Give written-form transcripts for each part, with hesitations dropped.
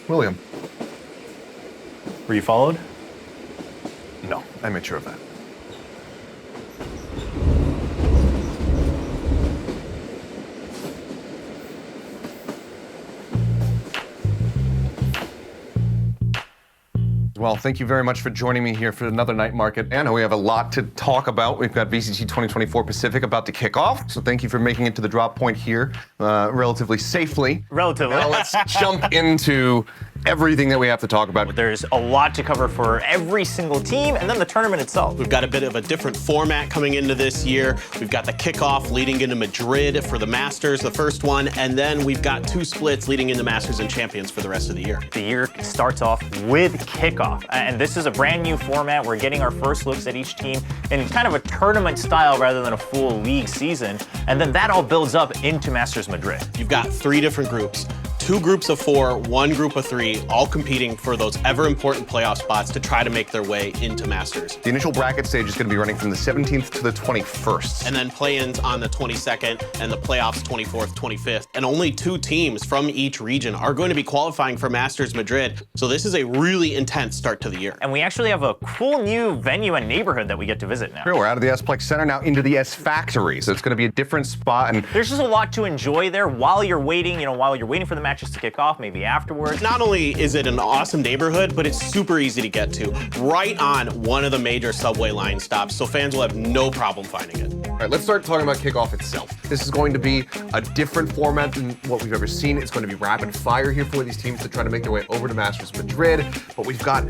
William. Were you followed? No, I made sure of that. Well, thank you very much for joining me here for another night market. And we have a lot to talk about. We've got VCT 2024 Pacific about to kick off. So thank you for making it to the drop point here relatively safely. Relatively. Now let's jump into everything that we have to talk about. There's a lot to cover for every single team, and then the tournament itself. We've got a bit of a different format coming into this year. We've got the kickoff leading into Madrid for the Masters, the first one, and then we've got 2 splits leading into Masters and Champions for the rest of the year. The year starts off with kickoff, and this is a brand new format. We're getting our first looks at each team in kind of a tournament style rather than a full league season, and then that all builds up into Masters Madrid. You've got 3 different groups. 2 groups of 4, 1 group of 3, all competing for those ever-important playoff spots to try to make their way into Masters. The initial bracket stage is going to be running from the 17th to the 21st. And then play-ins on the 22nd and the playoffs 24th, 25th. And only 2 teams from each region are going to be qualifying for Masters Madrid. So this is a really intense start to the year. And we actually have a cool new venue and neighborhood that we get to visit now. Sure, we're out of the S-Plex Center now into the S-Factory. So it's going to be a different spot. And there's just a lot to enjoy there while you're waiting, while you're waiting for the matches to kick off, maybe afterwards. Not only is it an awesome neighborhood, but it's super easy to get to. Right on one of the major subway line stops, so fans will have no problem finding it. All right, let's start talking about kickoff itself. This is going to be a different format than what we've ever seen. It's going to be rapid fire here for these teams to try to make their way over to Masters Madrid. But we've got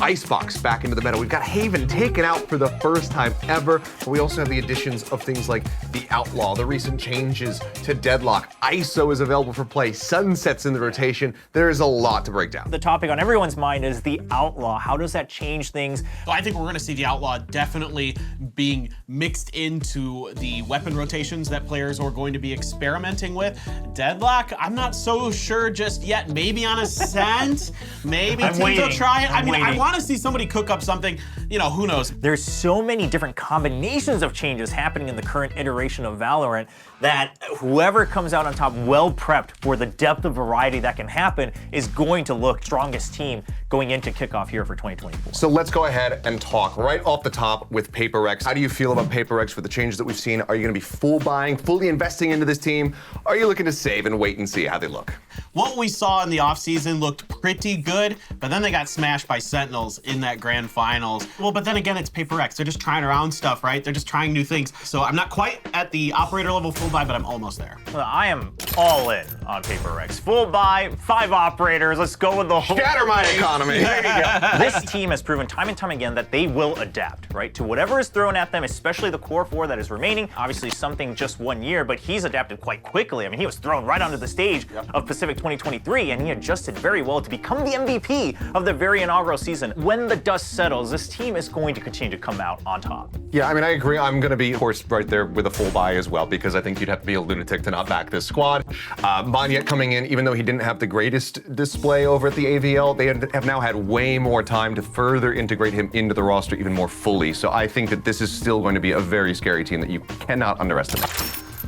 Icebox back into the meta. We've got Haven taken out for the first time ever. But we also have the additions of things like the Outlaw, the recent changes to Deadlock. ISO is available for play. Sunset's in the rotation. There is a lot to break down. The topic on everyone's mind is the Outlaw. How does that change things? So I think we're going to see the Outlaw definitely being mixed into the weapon rotations that players are going to be experimenting with. Deadlock, I'm not so sure just yet. Maybe on Ascent, maybe teams will try it. I want to see somebody cook up something, who knows. There's so many different combinations of changes happening in the current iteration of Valorant that whoever comes out on top well prepped for the depth of variety that can happen is going to look strongest team going into kickoff here for 2024. So let's go ahead and talk right off the top with PaperX. How do you feel about PaperX with the changes that we've seen? Are you going to be full buying, fully investing into this team? Are you looking to save and wait and see how they look? What we saw in the offseason looked pretty good, but then they got smashed by Sentinels in that grand finals. Well, but then again, it's PaperX. They're just trying around stuff, right? They're just trying new things. So I'm not quite at the operator level full buy, but I'm almost there. Well, I am all in on PaperX. Full buy, 5 operators. Let's go with the whole Scatter my economy. There you go. This team has proven time and time again that they will adapt, right, to whatever is thrown at them, especially the core 4 that is remaining. Obviously, something just 1 year, but he's adapted quite quickly. I mean, he was thrown right onto the stage of Pacific 2023, and he adjusted very well to become the MVP of the very inaugural season. When the dust settles, this team is going to continue to come out on top. Yeah, I agree. I'm going to be, of course, right there with a full buy as well, because I think you'd have to be a lunatic to not back this squad. Banyet coming in, even though he didn't have the greatest display over at the AVL, they have now had way more time to further integrate him into the roster even more fully. So I think that this is still going to be a very scary team that you cannot underestimate.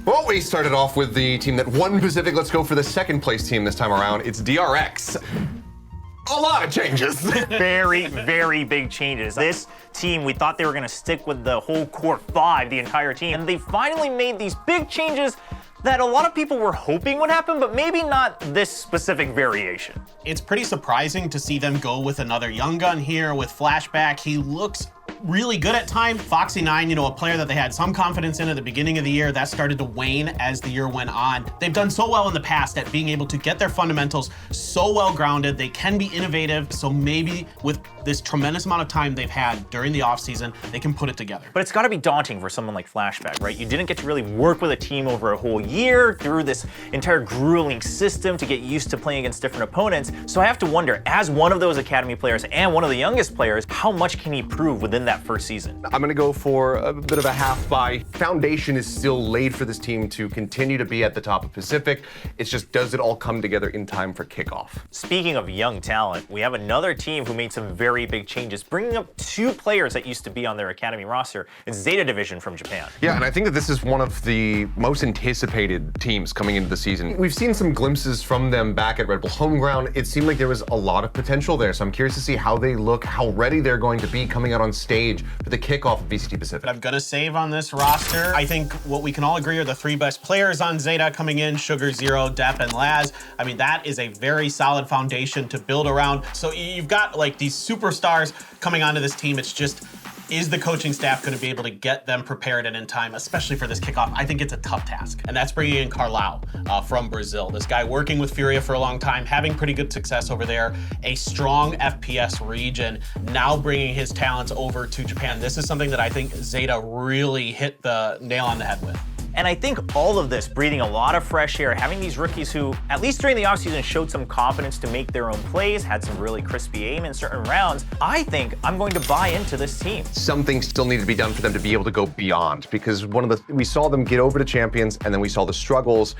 Well, we started off with the team that won Pacific. Let's go for the second place team this time around. It's DRX. A lot of changes. Very, very big changes. This team, we thought they were going to stick with the whole core 5, the entire team, and they finally made these big changes that a lot of people were hoping would happen, but maybe not this specific variation. It's pretty surprising to see them go with another young gun here with Flashback. He looks really good at times. Foxy9, a player that they had some confidence in at the beginning of the year, that started to wane as the year went on. They've done so well in the past at being able to get their fundamentals so well grounded. They can be innovative, so maybe with this tremendous amount of time they've had during the offseason, they can put it together. But it's got to be daunting for someone like Flashback, right? You didn't get to really work with a team over a whole year through this entire grueling system to get used to playing against different opponents. So I have to wonder, as one of those academy players and one of the youngest players, how much can he prove within that that first season. I'm going to go for a bit of a half buy. Foundation is still laid for this team to continue to be at the top of Pacific. It's just, does it all come together in time for kickoff? Speaking of young talent, we have another team who made some very big changes, bringing up 2 players that used to be on their academy roster. It's ZETA Division from Japan. Yeah, and I think that this is one of the most anticipated teams coming into the season. We've seen some glimpses from them back at Red Bull Homeground. It seemed like there was a lot of potential there, so I'm curious to see how they look, how ready they're going to be coming out on stage for the kickoff of VCT Pacific. I'm gonna save on this roster. I think what we can all agree are the 3 best players on ZETA coming in, Sugar, Zero, Depp, and Laz. I mean, that is a very solid foundation to build around. So you've got like these superstars coming onto this team. It's just, is the coaching staff going to be able to get them prepared and in time, especially for this kickoff? I think it's a tough task. And that's bringing in Carlau from Brazil. This guy working with Furia for a long time, having pretty good success over there, a strong FPS region, now bringing his talents over to Japan. This is something that I think ZETA really hit the nail on the head with. And I think all of this, breathing a lot of fresh air, having these rookies who, at least during the offseason, showed some confidence to make their own plays, had some really crispy aim in certain rounds, I think I'm going to buy into this team. Something still needed to be done for them to be able to go beyond, because we saw them get over to champions, and then we saw the struggles,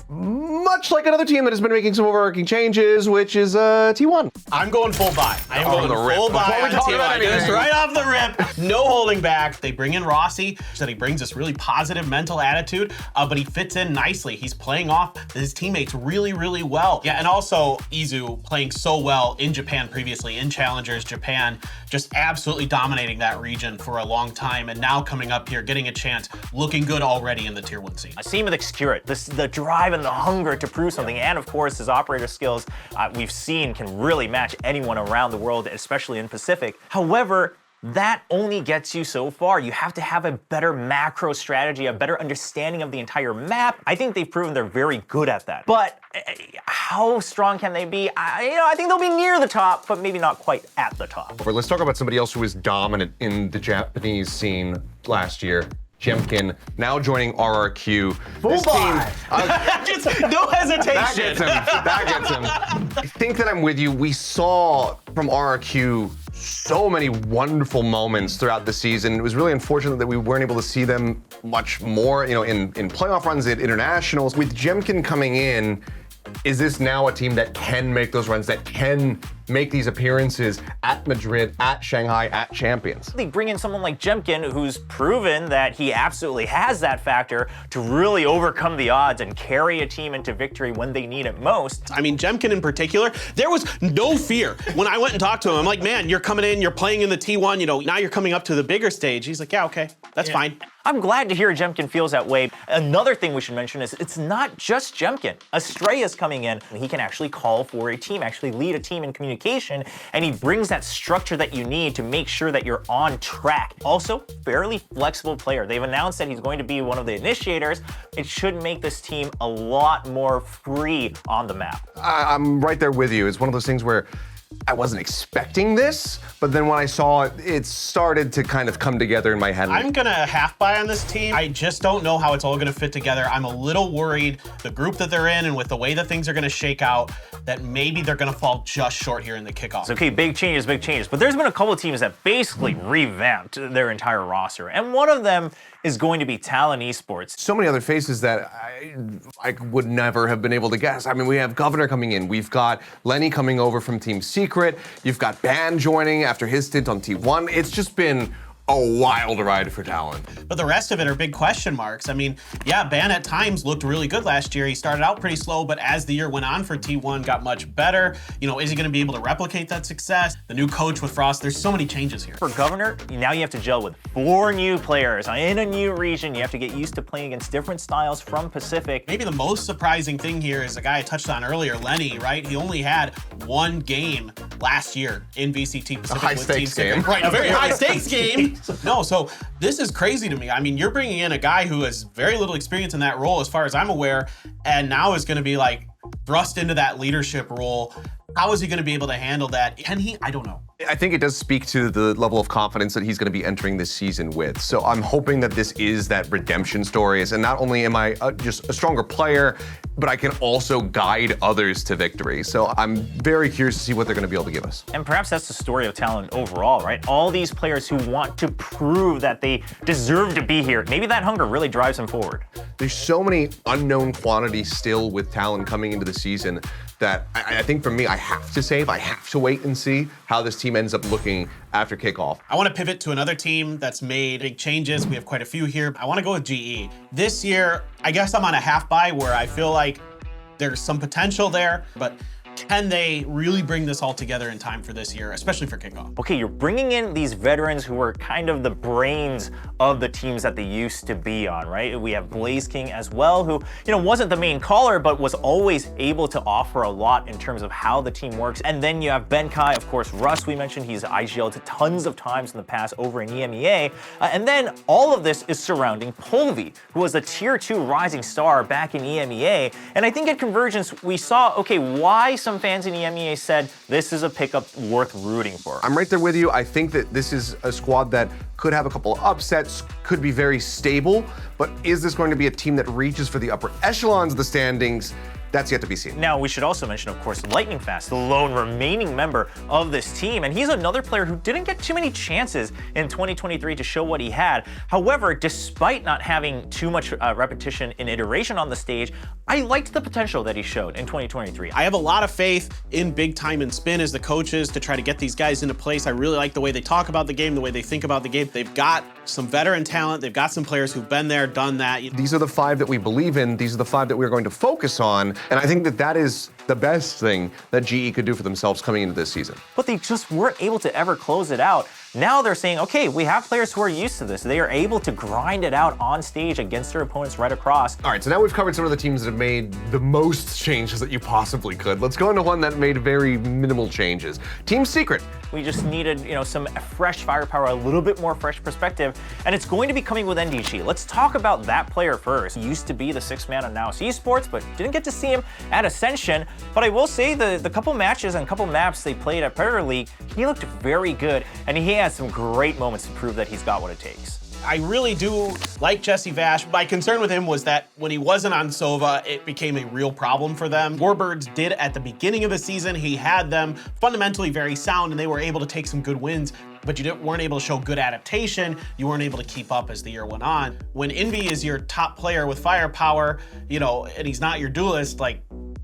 much like another team that has been making some overarching changes, which is T1. I'm going full buy. I am going full buy on T1. Just right off the rip, no holding back. They bring in Rossi, so he brings this really positive mental attitude, but he fits in nicely. He's playing off his teammates really, really well. Yeah, and also Izu playing so well in Japan previously, in Challengers Japan, just absolutely dominating that region for a long time, and now coming up here, getting a chance, looking good already in the Tier 1 scene. I see him with Excurit, the drive and the hunger to prove something, and of course his operator skills we've seen can really match anyone around the world, especially in Pacific. However, that only gets you so far. You have to have a better macro strategy, a better understanding of the entire map. I think they've proven they're very good at that. But how strong can they be? I think they'll be near the top, but maybe not quite at the top. Let's talk about somebody else who was dominant in the Japanese scene last year. Gen.G, now joining RRQ. This team, no hesitation. That gets him. I think that I'm with you. We saw from RRQ so many wonderful moments throughout the season. It was really unfortunate that we weren't able to see them much more, in playoff runs at internationals. With Gen.G coming in, is this now a team that can make those runs, that can make these appearances at Madrid, at Shanghai, at Champions? They bring in someone like Gen.G who's proven that he absolutely has that factor to really overcome the odds and carry a team into victory when they need it most. I mean, Gen.G in particular, there was no fear. When I went and talked to him, I'm like, man, you're coming in, you're playing in the T1, now you're coming up to the bigger stage. He's like, yeah, okay, that's fine. I'm glad to hear Gen.G feels that way. Another thing we should mention is it's not just Gen.G. Astreya's coming in. He can actually call for a team, actually lead a team in communication, and he brings that structure that you need to make sure that you're on track. Also, fairly flexible player. They've announced that he's going to be one of the initiators. It should make this team a lot more free on the map. I'm right there with you. It's one of those things where I wasn't expecting this, but then when I saw it, it started to kind of come together in my head. I'm gonna half buy on this team. I just don't know how it's all gonna fit together. I'm a little worried, the group that they're in and with the way that things are gonna shake out, that maybe they're gonna fall just short here in the kickoff. Okay, big changes, but there's been a couple of teams that basically revamped their entire roster, and one of them is going to be Talon Esports. So many other faces that I would never have been able to guess. I mean, we have Governor coming in. We've got Lenny coming over from Team Secret. You've got Ban joining after his stint on T1. It's just been a wild ride for Talon. But the rest of it are big question marks. I mean, yeah, Ban at times looked really good last year. He started out pretty slow, but as the year went on for T1, got much better. Is he gonna be able to replicate that success? The new coach with Frost, there's so many changes here. For Governor, now you have to gel with 4 new players in a new region. You have to get used to playing against different styles from Pacific. Maybe the most surprising thing here is the guy I touched on earlier, Lenny, right? He only had 1 game last year in VCT Pacific. A high-stakes game. Right, a very high-stakes game. No, so this is crazy to me. I mean, you're bringing in a guy who has very little experience in that role, as far as I'm aware, and now is going to be like thrust into that leadership role. How is he going to be able to handle that? Can he? I don't know. I think it does speak to the level of confidence that he's going to be entering this season with. So I'm hoping that this is that redemption story. And not only am I just a stronger player, but I can also guide others to victory. So I'm very curious to see what they're going to be able to give us. And perhaps that's the story of Talon overall, right? All these players who want to prove that they deserve to be here. Maybe that hunger really drives them forward. There's so many unknown quantities still with Talon coming into the season that I think for me, I have to save. I have to wait and see how this team ends up looking after kickoff. I want to pivot to another team that's made big changes. We have quite a few here. I want to go with GE. This year, I guess I'm on a half buy where I feel like there's some potential there, but can they really bring this all together in time for this year, especially for kickoff? Okay, you're bringing in these veterans who are kind of the brains of the teams that they used to be on, right? We have Blaze King as well, who, wasn't the main caller, but was always able to offer a lot in terms of how the team works. And then you have Benkai, of course, Russ, we mentioned, he's IGL'd tons of times in the past over in EMEA. And then all of this is surrounding Polvi, who was a tier 2 rising star back in EMEA. And I think at Convergence, we saw, okay, why some fans in EMEA said this is a pickup worth rooting for. I'm right there with you. I think that this is a squad that could have a couple of upsets, could be very stable, but is this going to be a team that reaches for the upper echelons of the standings? That's yet to be seen. Now, we should also mention, of course, Lightning Fast, the lone remaining member of this team, and he's another player who didn't get too many chances in 2023 to show what he had. However, despite not having too much repetition and iteration on the stage, I liked the potential that he showed in 2023. I have a lot of faith in Big Time and Spin as the coaches to try to get these guys into place. I really like the way they talk about the game, the way they think about the game. They've got some veteran talent. They've got some players who've been there, done that. These are the 5 that we believe in. These are the 5 that we're going to focus on. And I think that that is the best thing that GE could do for themselves coming into this season. But they just weren't able to ever close it out. Now they're saying, okay, we have players who are used to this. They are able to grind it out on stage against their opponents right across. All right, so now we've covered some of the teams that have made the most changes that you possibly could. Let's go into one that made very minimal changes. Team Secret. We just needed, some fresh firepower, a little bit more fresh perspective, and it's going to be coming with Gen.G. Let's talk about that player first. He used to be the 6th man on Masters Esports, but didn't get to see him at Ascension. But I will say the couple matches and couple maps they played at Predator League, he looked very good, and he had some great moments to prove that he's got what it takes. I really do like Jesse Vash. My concern with him was that when he wasn't on Sova, it became a real problem for them. Warbirds did at the beginning of the season. He had them fundamentally very sound, and they were able to take some good wins, but you weren't able to show good adaptation. You weren't able to keep up as the year went on. When Envy is your top player with firepower, and he's not your duelist,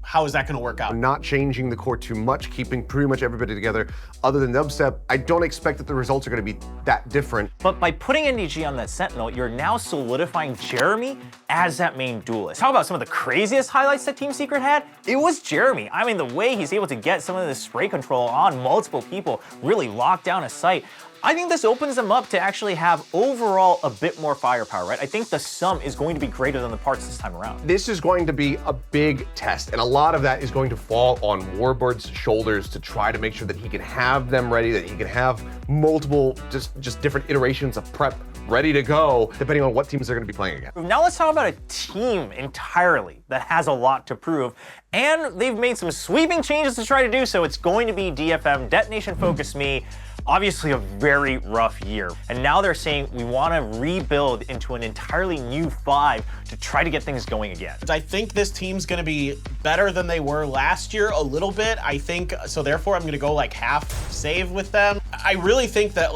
how is that going to work out? Not changing the core too much, keeping pretty much everybody together other than Dubstep. I don't expect that the results are going to be that different. But by putting Gen.G on that Sentinel, you're now solidifying Jeremy as that main duelist. How about some of the craziest highlights that Team Secret had? It was Jeremy. I mean, the way he's able to get some of this spray control on multiple people, really lock down a site. I think this opens them up to actually have overall a bit more firepower, right? I think the sum is going to be greater than the parts this time around. This is going to be a big test, and a lot of that is going to fall on Warbird's shoulders to try to make sure that he can have them ready, that he can have multiple, just different iterations of prep ready to go, depending on what teams they're going to be playing against. Now let's talk about a team entirely that has a lot to prove, and they've made some sweeping changes to try to do so. It's going to be DFM, Detonation Focus Me. Obviously a very rough year. And now they're saying we want to rebuild into an entirely new 5 to try to get things going again. I think this team's going to be better than they were last year a little bit. I think, so therefore I'm going to go half save with them. I really think that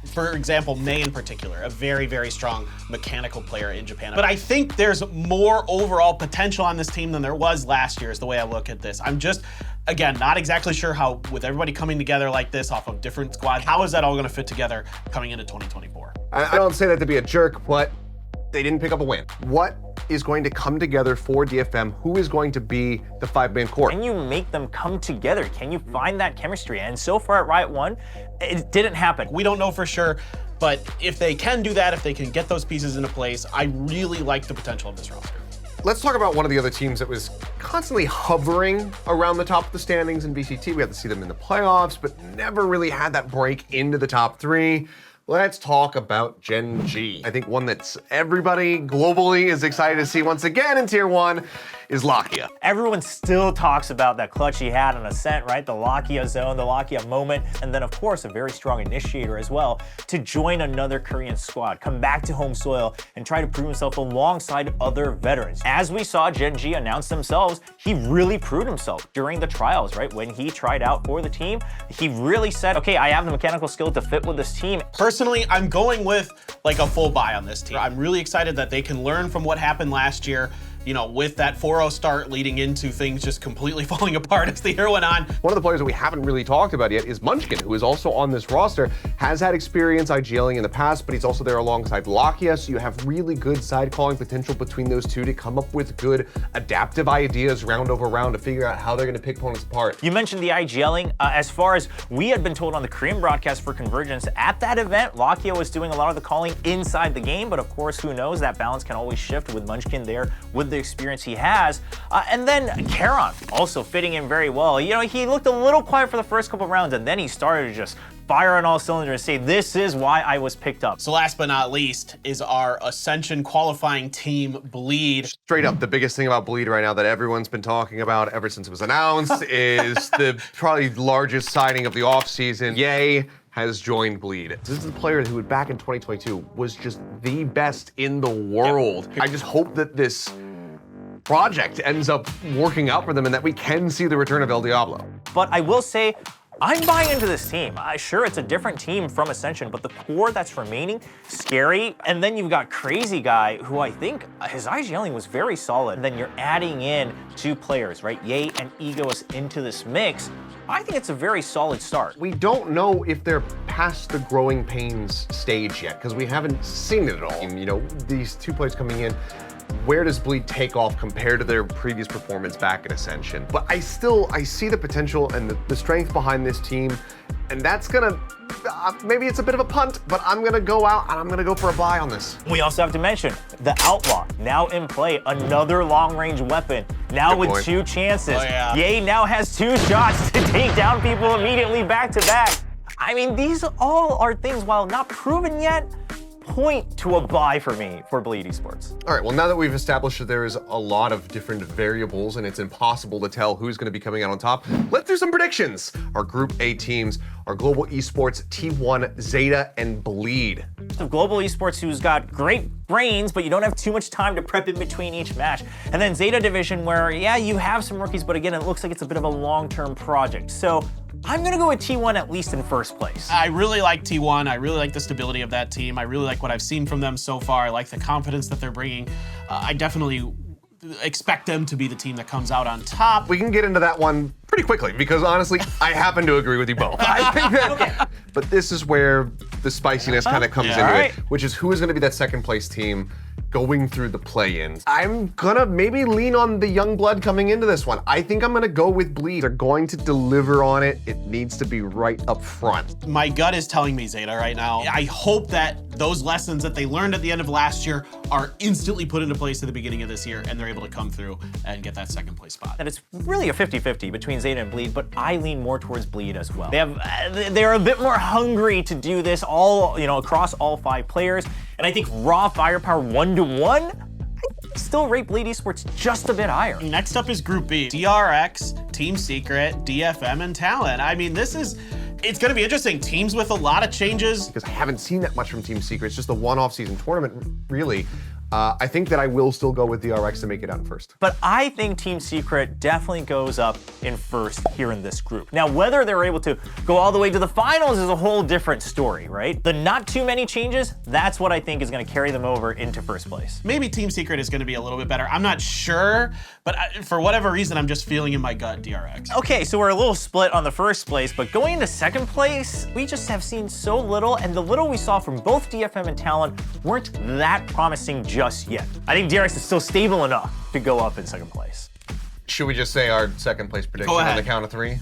for example, May in particular, a very, very strong mechanical player in Japan. But I think there's more overall potential on this team than there was last year is the way I look at this. I'm just, again, not exactly sure how, with everybody coming together like this off of different squads, how is that all going to fit together coming into 2024? I don't say that to be a jerk, but they didn't pick up a win. What is going to come together for DFM? Who is going to be the 5-man core? Can you make them come together? Can you find that chemistry? And so far at Riot 1, it didn't happen. We don't know for sure, but if they can do that, if they can get those pieces into place, I really like the potential of this roster. Let's talk about one of the other teams that was constantly hovering around the top of the standings in VCT. We had to see them in the playoffs, but never really had that break into the top 3. Let's talk about Gen.G. I think one that's everybody globally is excited to see once again in Tier 1. is Lakia. Everyone still talks about that clutch he had on Ascent, right? The Lakia zone, the Lakia moment, and then of course a very strong initiator as well to join another Korean squad, come back to home soil and try to prove himself alongside other veterans. As we saw Gen.G announce themselves, he really proved himself during the trials, right? When he tried out for the team, he really said, okay, I have the mechanical skill to fit with this team. Personally, I'm going with like a full buy on this team. I'm really excited that they can learn from what happened last year, you know, with that 4-0 start leading into things just completely falling apart as the year went on. One of the players that we haven't really talked about yet is Munchkin, who is also on this roster, has had experience IGLing in the past, but he's also there alongside Lakia, so you have really good side calling potential between those two to come up with good adaptive ideas round over round to figure out how they're going to pick opponents apart. You mentioned the IGLing. As far as we had been told on the Korean broadcast for Convergence, at that event, Lakia was doing a lot of the calling inside the game, but of course, who knows, that balance can always shift with Munchkin there with the experience he has. And then Charon also fitting in very well. You know, he looked a little quiet for the first couple rounds, and then he started to just fire on all cylinders and say, this is why I was picked up. So last but not least is our Ascension qualifying team, Bleed. Straight up, the biggest thing about Bleed right now that everyone's been talking about ever since it was announced is the probably largest signing of the offseason. Ye has joined Bleed. This is a player who back in 2022 was just the best in the world. I just hope that this project ends up working out for them and that we can see the return of El Diablo. But I will say, I'm buying into this team. Sure, it's a different team from Ascension, but the core that's remaining, scary. And then you've got Crazy Guy, who I think his IGLing was very solid. And then you're adding in two players, right? Ye and Egos into this mix. I think it's a very solid start. We don't know if they're past the growing pains stage yet, because we haven't seen it at all. You know, these two players coming in, where does Bleed take off compared to their previous performance back at Ascension? But I see the potential and the strength behind this team, and that's gonna, maybe it's a bit of a punt, but I'm gonna go out and I'm gonna go for a buy on this. We also have to mention the Outlaw, now in play, another long-range weapon, now Good with point. 2 chances. Oh, yeah. Ye now has 2 shots to take down people immediately back-to-back. I mean, these all are things, while not proven yet, point to a buy for me for Bleed Esports. All right, well, now that we've established that there is a lot of different variables and it's impossible to tell who's going to be coming out on top, let's do some predictions. Our Group A teams are Global Esports, T1, ZETA, and Bleed. The Global Esports, who's got great brains, but you don't have too much time to prep in between each match. And then ZETA Division, where, yeah, you have some rookies, but again, it looks like it's a bit of a long-term project. So I'm gonna go with T1 at least in first place. I really like T1. I really like the stability of that team. I really like what I've seen from them so far. I like the confidence that they're bringing. I definitely expect them to be the team that comes out on top. We can get into that one pretty quickly because honestly, I happen to agree with you both. I think that, but this is where the spiciness kind of comes into it, which is who is going to be that second place team going through the play-ins. I'm gonna maybe lean on the young blood coming into this one. I think I'm gonna go with Bleed. They're going to deliver on it. It needs to be right up front. My gut is telling me ZETA right now. I hope that those lessons that they learned at the end of last year are instantly put into place at the beginning of this year, and they're able to come through and get that second place spot. And it's really a 50-50 between ZETA and Bleed, but I lean more towards Bleed as well. They're a bit more hungry to do this all, across all 5 players. And I think raw firepower 1-to-1, I still rate Bleed Esports just a bit higher. Next up is Group B. DRX, Team Secret, DFM, and Talon. I mean, it's gonna be interesting. Teams with a lot of changes. Because I haven't seen that much from Team Secret. It's just a one-off season tournament, really. I think that I will still go with DRX to make it out first. But I think Team Secret definitely goes up in first here in this group. Now, whether they're able to go all the way to the finals is a whole different story, right? The not too many changes, that's what I think is gonna carry them over into first place. Maybe Team Secret is gonna be a little bit better. I'm not sure, but for whatever reason, I'm just feeling in my gut DRX. Okay, so we're a little split on the first place, but going into second place, we just have seen so little, and the little we saw from both DFM and Talon weren't that promising just yet. I think DRX is still stable enough to go up in second place. Should we just say our second place prediction on the count of 3?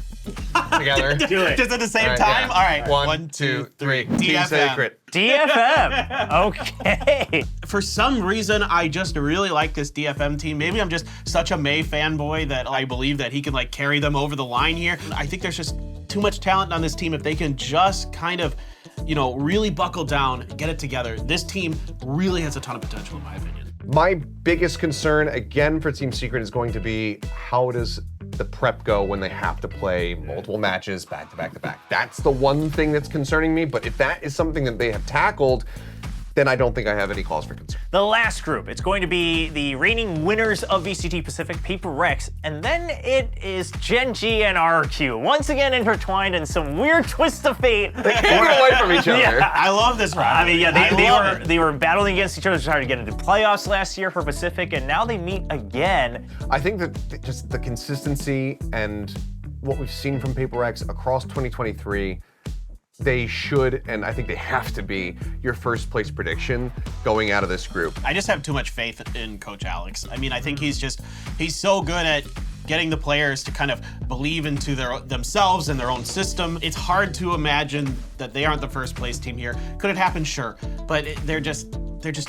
Together? Do it. Just at the same time? Yeah. All right. 1, 2, 3. Team DFM. Secret. DFM, okay. For some reason, I just really like this DFM team. Maybe I'm just such a May fanboy that I believe that he can carry them over the line here. I think there's just too much talent on this team. If they can just kind of, really buckle down, get it together, this team really has a ton of potential in my opinion. My biggest concern, again, for Team Secret is going to be how does the prep go when they have to play multiple matches back to back to back. That's the one thing that's concerning me, but if that is something that they have tackled, then I don't think I have any cause for concern. The last group, it's going to be the reigning winners of VCT Pacific, Paperthin, and then it is Gen.G and RRQ, once again intertwined in some weird twist of fate. They can't get away from each other. Yeah. I love this round. I mean, yeah, they were battling against each other to try to get into playoffs last year for Pacific, and now they meet again. I think that just the consistency and what we've seen from Paperthin across 2023, they should, and I think they have to be, your first place prediction going out of this group. I just have too much faith in Coach Alex. I mean, I think he's so good at getting the players to kind of believe into themselves and their own system. It's hard to imagine that they aren't the first place team here. Could it happen? Sure. But they're just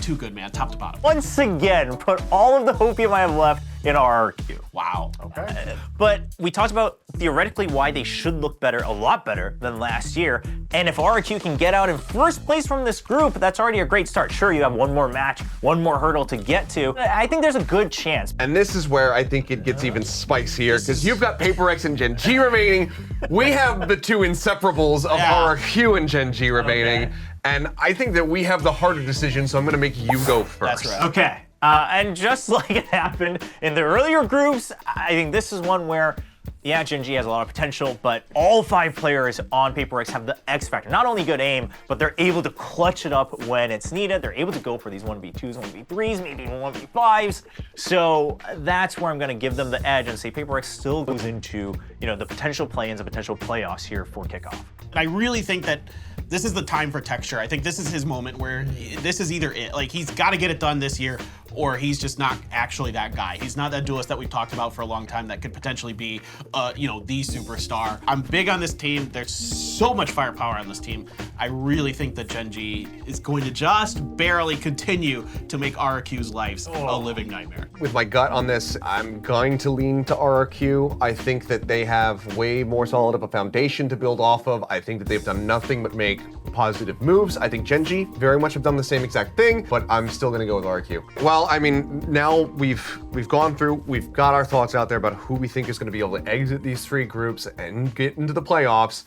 too good, man, top to bottom. Once again, put all of the hopium I have left in RRQ. Wow. Okay. But we talked about theoretically why they should look better, a lot better than last year. And if RRQ can get out in first place from this group, that's already a great start. Sure, you have one more match, one more hurdle to get to. I think there's a good chance. And this is where I think it gets even spicier, because you've got Paperthin and Gen.G remaining. We have the two inseparables of RRQ and Gen.G remaining. Okay. And I think that we have the harder decision, so I'm going to make you go first. That's right. Okay. And just like it happened in the earlier groups, I think this is one where, yeah, Gen.G has a lot of potential, but all 5 players on Paperthin have the X factor. Not only good aim, but they're able to clutch it up when it's needed. They're able to go for these 1v2s, 1v3s, maybe 1v5s. So that's where I'm going to give them the edge and say Paperthin still goes into, the potential play-ins and potential playoffs here for kickoff. And I really think that this is the time for Texture. I think this is his moment where this is either it. Like, he's got to get it done this year, or he's just not actually that guy. He's not that duelist that we've talked about for a long time that could potentially be, the superstar. I'm big on this team. There's so much firepower on this team. I really think that Gen.G is going to just barely continue to make RRQ's lives a living nightmare. With my gut on this, I'm going to lean to RRQ. I think that they have way more solid of a foundation to build off of. I think that they've done nothing but make positive moves. I think Gen.G very much have done the same exact thing, but I'm still going to go with RRQ. Well, I mean, now we've gone through, we've got our thoughts out there about who we think is going to be able to exit these 3 groups and get into the playoffs.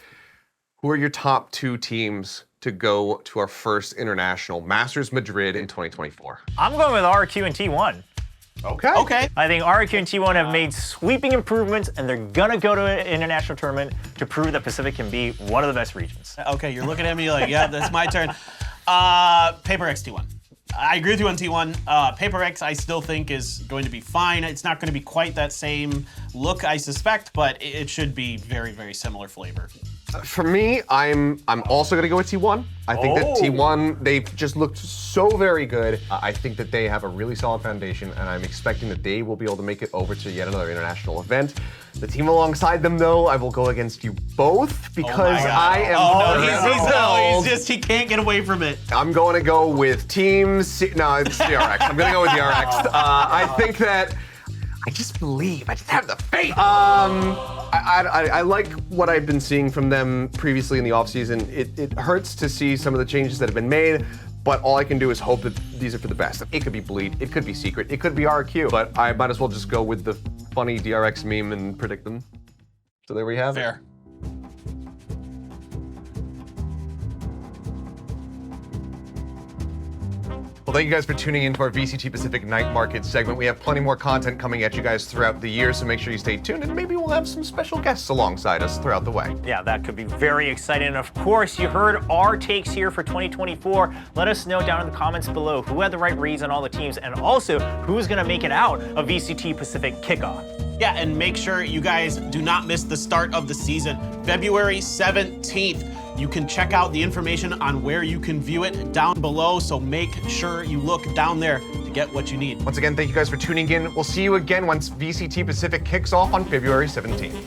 Who are your top 2 teams to go to our first international Masters Madrid in 2024? I'm going with RRQ and T1. Okay. I think RRQ and T1 have made sweeping improvements, and they're gonna go to an international tournament to prove that Pacific can be one of the best regions. Okay, you're looking at me like, yeah, that's my turn. Paperthin T1. I agree with you on T1. Paperthin I still think is going to be fine. It's not going to be quite that same look, I suspect, but it should be very, very similar flavor. For me, I'm also going to go with T1. I think that T1, they've just looked so very good. I think that they have a really solid foundation, and I'm expecting that they will be able to make it over to yet another international event. The team alongside them, though, I will go against you both because I am he can't get away from it. I'm going to go with Team C. No, it's DRX. I'm going to go with DRX. I think that I just believe. I just have the faith. I like what I've been seeing from them previously in the offseason. It hurts to see some of the changes that have been made, but all I can do is hope that these are for the best. It could be Bleed, it could be Secret, it could be RQ, but I might as well just go with the funny DRX meme and predict them. So there we have it. Fair. Well, thank you guys for tuning in to our VCT Pacific Night Market segment. We have plenty more content coming at you guys throughout the year, so make sure you stay tuned, and maybe we'll have some special guests alongside us throughout the way. Yeah, that could be very exciting. And of course, you heard our takes here for 2024. Let us know down in the comments below who had the right reads on all the teams, and also who's going to make it out of VCT Pacific Kickoff. Yeah, and make sure you guys do not miss the start of the season, February 17th. You can check out the information on where you can view it down below, so make sure you look down there to get what you need. Once again, thank you guys for tuning in. We'll see you again once VCT Pacific kicks off on February 17th.